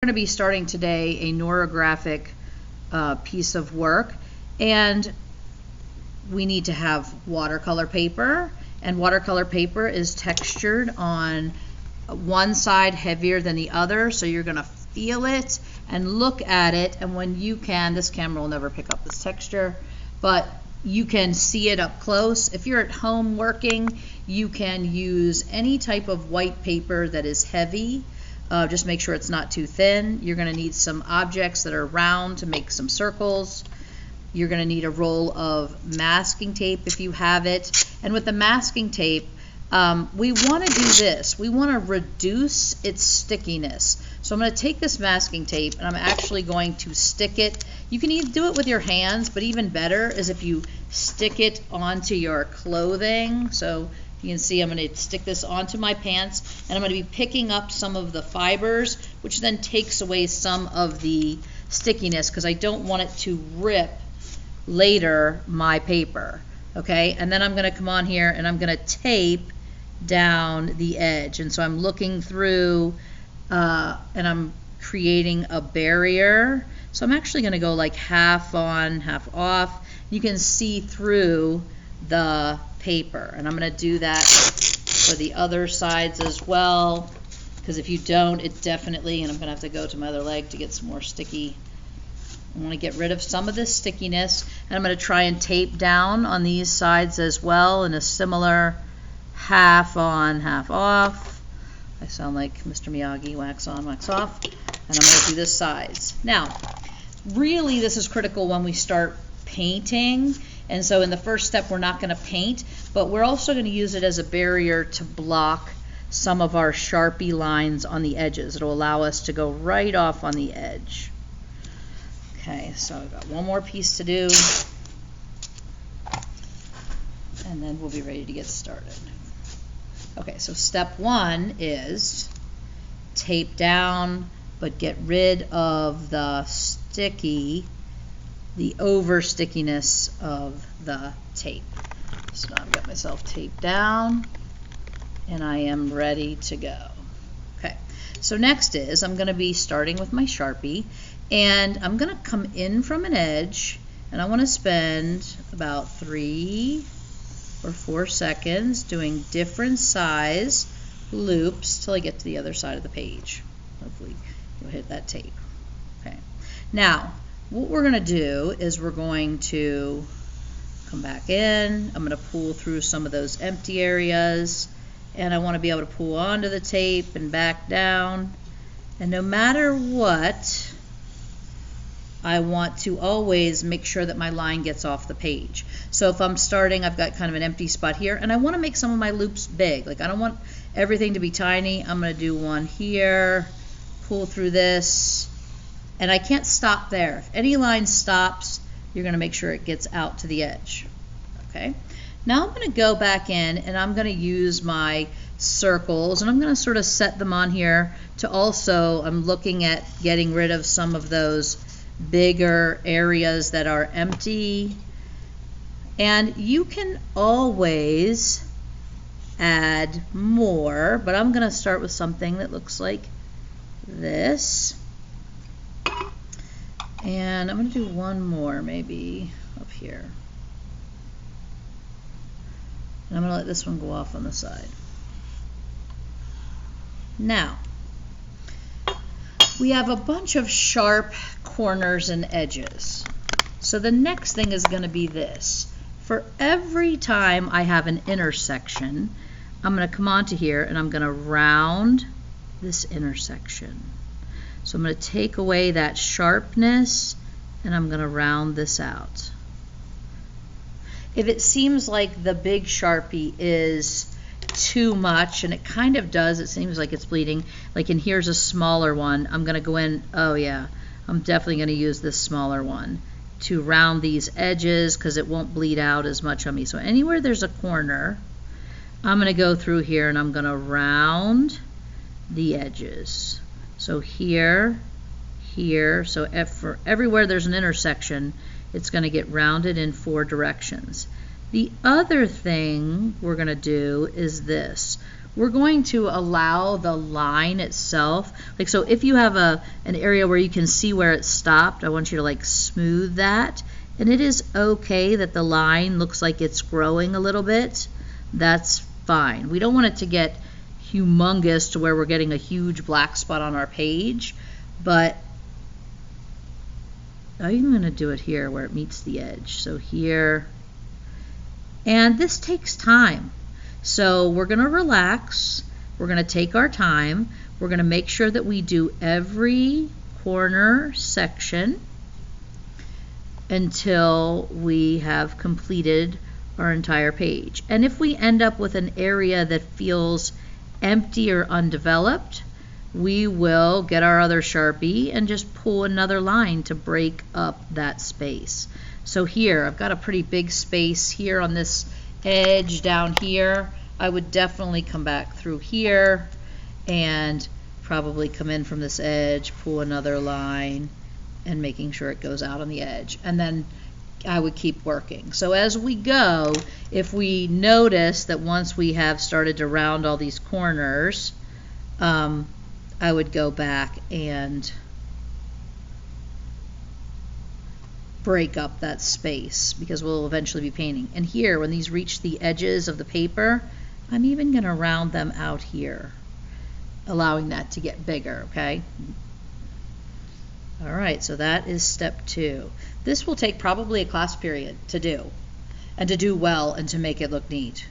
We're going to be starting today a neurographic piece of work, and we need to have watercolor paper, and watercolor paper is textured on one side heavier than the other, so you're going to feel it and look at it, and when you can, this camera will never pick up this texture, but you can see it up close. If you're at home working, you can use any type of white paper that is heavy. Just make sure it's not too thin. You're going to need some objects that are round to make some circles. You're going to need a roll of masking tape if you have it. And with the masking tape, we want to do this. We want to reduce its stickiness. So I'm going to take this masking tape and I'm actually going to stick it. You can either do it with your hands, but even better is if you stick it onto your clothing. So you can see I'm going to stick this onto my pants, and I'm going to be picking up some of the fibers, which then takes away some of the stickiness because I don't want it to rip later my paper. Okay, and then I'm going to come on here and I'm going to tape down the edge, and so I'm looking through and I'm creating a barrier. So I'm actually going to go like half on, half off. You can see through the paper, and I'm going to do that for the other sides as well, because if you don't, it definitely, and I'm going to have to go to my other leg to get some more sticky. I want to get rid of some of this stickiness, and I'm going to try and tape down on these sides as well in a similar half on, half off. I sound like Mr. Miyagi, wax on, wax off, and I'm going to do the sides. Now, really this is critical when we start painting. And so in the first step, we're not going to paint, but we're also going to use it as a barrier to block some of our Sharpie lines on the edges. It'll allow us to go right off on the edge. Okay, so I've got one more piece to do, and then we'll be ready to get started. Okay, so step one is tape down, but get rid of the over stickiness of the tape. So now I've got myself taped down and I am ready to go. Okay, so next is I'm going to be starting with my Sharpie, and I'm going to come in from an edge, and I want to spend about 3 or 4 seconds doing different size loops till I get to the other side of the page. Hopefully you'll hit that tape. Okay, now what we're going to do is we're going to come back in. I'm going to pull through some of those empty areas, and I want to be able to pull onto the tape and back down. And no matter what, I want to always make sure that my line gets off the page. So if I'm starting, I've got kind of an empty spot here, and I want to make some of my loops big. Like I don't want everything to be tiny. I'm going to do one here, pull through this, and I can't stop there. If any line stops, you're going to make sure it gets out to the edge. Okay. Now I'm going to go back in and I'm going to use my circles, and I'm going to sort of set them on here to also, I'm looking at getting rid of some of those bigger areas that are empty. And you can always add more, but I'm going to start with something that looks like this. And I'm going to do one more maybe up here. And I'm going to let this one go off on the side. Now, we have a bunch of sharp corners and edges. So the next thing is going to be this. For every time I have an intersection, I'm going to come onto here and I'm going to round this intersection. So I'm going to take away that sharpness and I'm going to round this out. If it seems like the big Sharpie is too much, and it kind of does, it seems like it's bleeding, like in here's a smaller one, I'm going to go in, oh yeah, I'm definitely going to use this smaller one to round these edges because it won't bleed out as much on me. So anywhere there's a corner, I'm going to go through here and I'm going to round the edges. So here, here, so for everywhere there's an intersection, it's going to get rounded in 4 directions. The other thing we're going to do is this. we're going to allow the line itself, like, so if you have an area where you can see where it stopped, I want you to like smooth that. And it is okay that the line looks like it's growing a little bit. That's fine. We don't want it to get humongous to where we're getting a huge black spot on our page, but I'm going to do it here where it meets the edge. So here, and this takes time. So we're going to relax. We're going to take our time. We're going to make sure that we do every corner section until we have completed our entire page. And if we end up with an area that feels empty or undeveloped, we will get our other Sharpie and just pull another line to break up that space. So here, I've got a pretty big space here on this edge down here. I would definitely come back through here and probably come in from this edge, pull another line, and making sure it goes out on the edge. And then I would keep working. So as we go, if we notice that once we have started to round all these corners, I would go back and break up that space because we'll eventually be painting. And here, when these reach the edges of the paper, I'm even going to round them out here, allowing that to get bigger, okay? All right, so that is step 2. This will take probably a class period to do, and to do well and to make it look neat.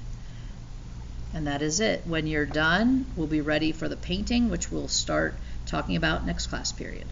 And that is it. When you're done, we'll be ready for the painting, which we'll start talking about next class period.